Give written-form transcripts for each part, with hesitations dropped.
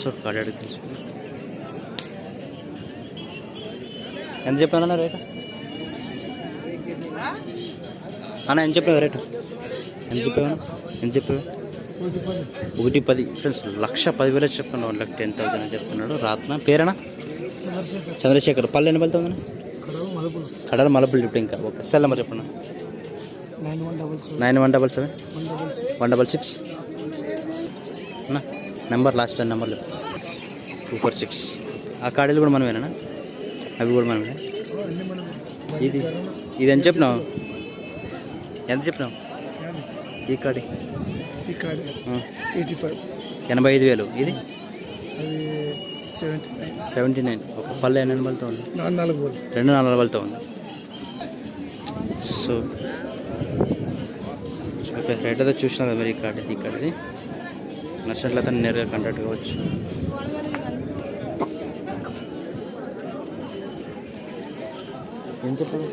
So card అడిగి తెలుసుకున్నాం. ఎంత చెప్పానన్నా రేటు అన్న? ఎంత చెప్పావు రేటు? ఎంత చెప్పావు? 110 ఫ్రెండ్స్. 1,10,000 చెప్తున్నాడు. 1,10,000 అని చెప్తున్నాడు. రాత్న పేరేనా? చంద్రశేఖర్. పల్లె ఎన్ని పలుతుంది? కడల మలపులు ఇప్పుడు ఇంకా. ఓకే, సెల్ నెంబర్ చెప్పండి. 9177 166 అన్న. నెంబర్ లాస్ట్ 10 నెంబర్లు 246. ఆ కాడీలు కూడా మనమేనా? అవి కూడా మనమే. ఇది ఎంత చెప్పినావు? ఎంత చెప్పినావు? ఈ కాడి 85,000. ఇది 79. ఒక పల్లె ఎన్ని బలతో ఉంది? 2 బలతో ఉంది. సో రేట్ అయితే చూసినా కదా మీరు. ఈ కాడిది నచ్చినట్లయితే నేరుగా కాంటాక్ట్ కావచ్చు. ఏం చెప్పాను?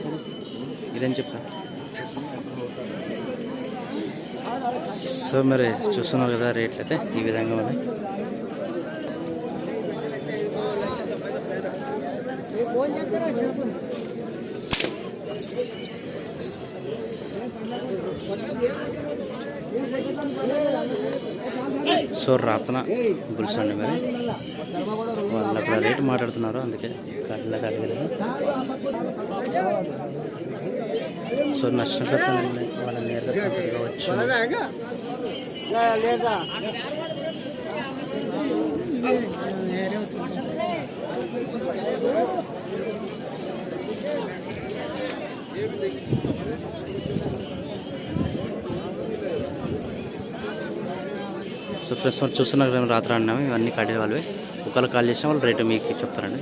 ఇదేం చెప్పా? సో మరి చూస్తున్నారు కదా రేట్లు అయితే ఈ విధంగా ఉంది. సో రాతన బుల్స్ అండి మరి. వాళ్ళు అక్కడ రేటు మాట్లాడుతున్నారు, అందుకే కళ్ళకి అడగలేదు. సో నచ్చినట్లయితే వాళ్ళ నేరుగా కావచ్చు. సో ఫ్రెండ్స్ మరి చూస్తున్నారు కదా రాత్రి అన్నాము. ఇవన్నీ కడిగే వాళ్ళవి. ఒకవేళ కాల్ చేసిన వాళ్ళు రేటు మీకు చెప్తారండి.